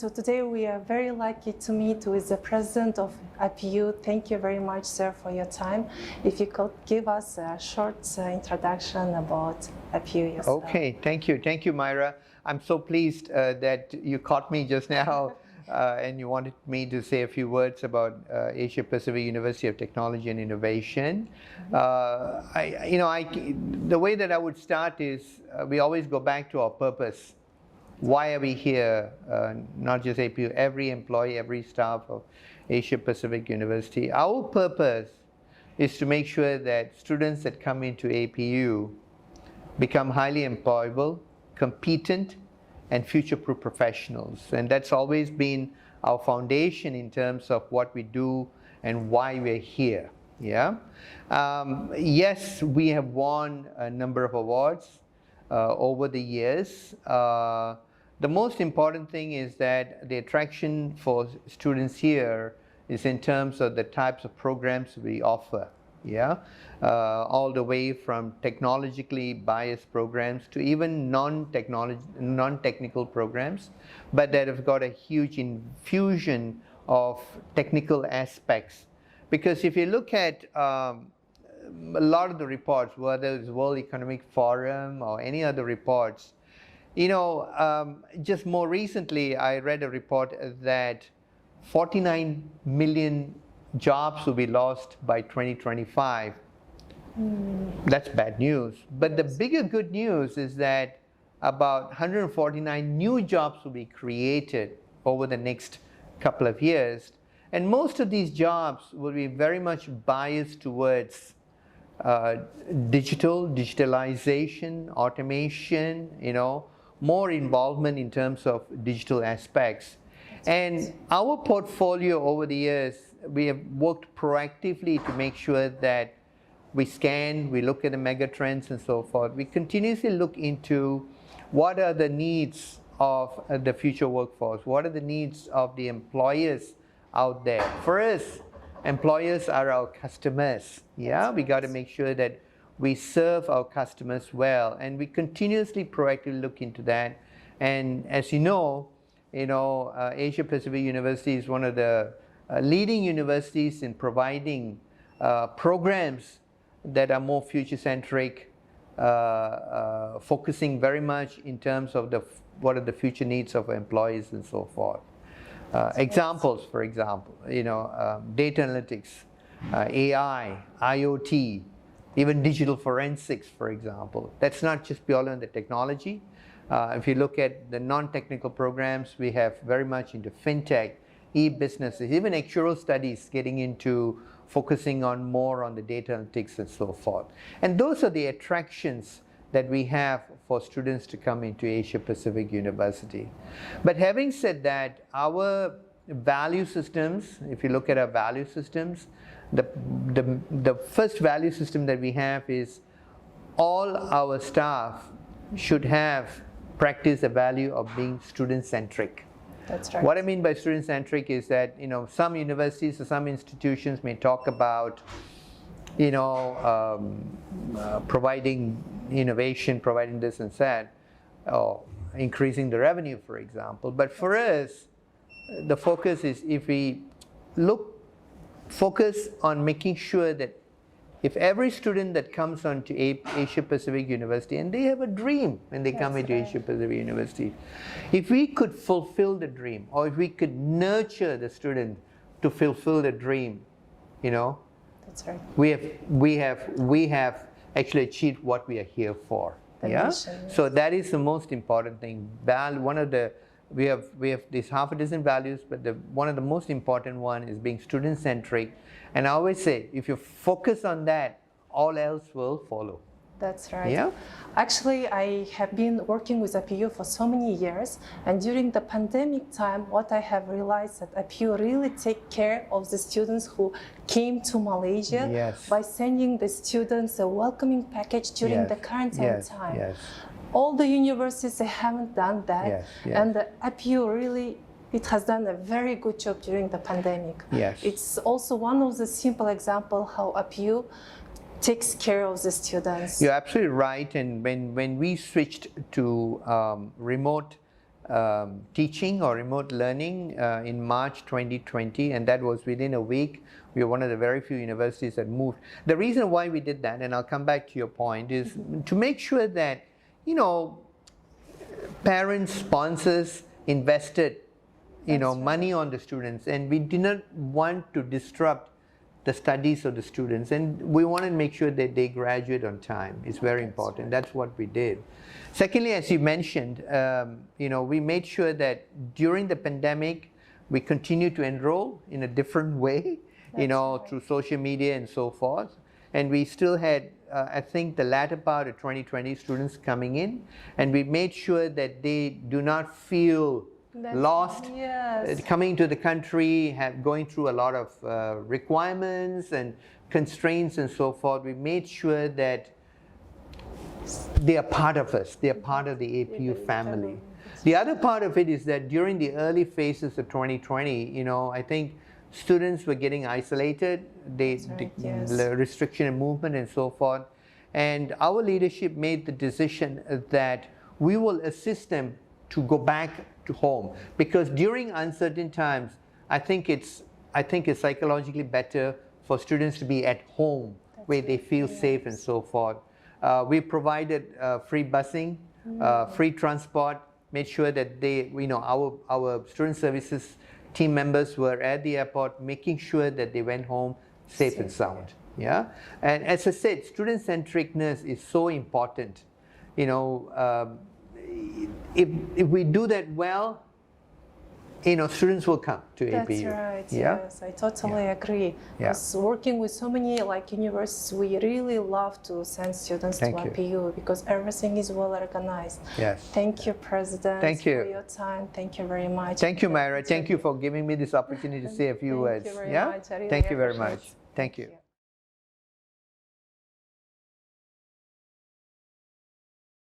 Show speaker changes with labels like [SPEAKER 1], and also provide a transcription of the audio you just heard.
[SPEAKER 1] So today we are very lucky to meet with the president of IPU. Thank you very much, sir, for your time. If you could give us a short introduction about IPU yourself.
[SPEAKER 2] Okay, thank you, Myra. I'm so pleased that you caught me just now and you wanted me to say a few words about Asia Pacific University of Technology and Innovation. The way that I would start is we always go back to our purpose. Why are we here? Not just APU, every employee, every staff of Asia Pacific University. Our purpose is to make sure that students that come into APU become highly employable, competent, and future-proof professionals. And that's always been our foundation in terms of what we do and why we're here. Yeah. Yes, we have won a number of awards over the years. The most important thing is that the attraction for students here is in terms of the types of programs we offer. Yeah, all the way from technologically biased programs to even non-technical programs, but that have got a huge infusion of technical aspects. Because if you look at a lot of the reports, whether it's World Economic Forum or any other reports, just more recently I read a report that 49 million jobs will be lost by 2025. That's bad news. But the bigger good news is that about 149 new jobs will be created over the next couple of years. And most of these jobs will be very much biased towards digitalization, automation, more involvement in terms of digital aspects. And our portfolio over the years, we have worked proactively to make sure that we scan, we look at the mega trends and so forth. We continuously look into what are the needs of the future workforce, what are the needs of the employers out there. For us, employers are our customers. Yeah, we got to make sure that we serve our customers well, and we continuously proactively look into that. And as you know, Asia Pacific University is one of the leading universities in providing programs that are more future-centric, focusing very much in terms of what are the future needs of employees and so forth. Examples, for example, data analytics, AI, IoT, even digital forensics, for example. That's not just purely on the technology. If you look at the non-technical programs, we have very much into fintech, e-businesses, even actuarial studies getting into focusing on more on the data analytics and so forth. And those are the attractions that we have for students to come into Asia Pacific University. But having said that, our value systems, if you look at our value systems, the first value system that we have is all our staff should have practice the value of being student-centric.
[SPEAKER 1] That's right.
[SPEAKER 2] What I mean by student-centric is that some universities or some institutions may talk about providing innovation, providing this and that, or increasing the revenue, for example. But for us, the focus is if we focus on making sure that if every student that comes onto Asia Pacific University, and they have a dream when they come into Asia Pacific University, if we could fulfill the dream, or if we could nurture the student to fulfill the dream,
[SPEAKER 1] that's right.
[SPEAKER 2] we have actually achieved what we are here for. So that is the most important thing. We have these half a dozen values, but one of the most important one is being student-centric. And I always say, if you focus on that, all else will follow.
[SPEAKER 1] That's right.
[SPEAKER 2] Yeah.
[SPEAKER 1] Actually, I have been working with IPU for so many years, and during the pandemic time, what I have realized that IPU really take care of the students who came to Malaysia by sending the students a welcoming package during the quarantine time. All the universities, they haven't done that, and the IPU really, it has done a very good job during the pandemic. It's also one of the simple example how IPU takes care of the students.
[SPEAKER 2] You're absolutely right. And when we switched to remote teaching or remote learning in March 2020, and that was within a week. We were one of the very few universities that moved. The reason why we did that, and I'll come back to your point, is to make sure that, you know, parents, sponsors invested, you know, money on the students, and we did not want to disrupt the studies of the students, and we wanted to make sure that they graduate on time. It's very important. That's what we did. Secondly, as you mentioned, you know, we made sure that during the pandemic, we continued to enroll in a different way, you know, through social media and so forth. And we still had, I think, the latter part of 2020 students coming in, and we made sure that they do not feel lost coming to the country, going through a lot of requirements and constraints and so forth. We made sure that they are part of us. They are part of the APU family. The other part of it is that during the early phases of 2020, you know, I think students were getting isolated, the restriction in movement and so forth. And our leadership made the decision that we will assist them to go back to home, because during uncertain times, I think it's psychologically better for students to be at home where they feel safe and so forth. We provided free busing, free transport, made sure that they, you know, our student services team members were at the airport, making sure that they went home safe and sound. Yeah, and as I said, student-centricness is so important. You know, if we do that well, you know, students will come to APU.
[SPEAKER 1] That's right. Yes, I totally agree. Because working with so many like universities, we really love to send students to APU because everything is well organized.
[SPEAKER 2] Yes.
[SPEAKER 1] Thank you, President.
[SPEAKER 2] Thank you
[SPEAKER 1] for your time. Thank you very much.
[SPEAKER 2] Thank you, Myra. Thank you for giving me this opportunity to say a few words.
[SPEAKER 1] Thank you very much.
[SPEAKER 2] Thank you very much. Thank you.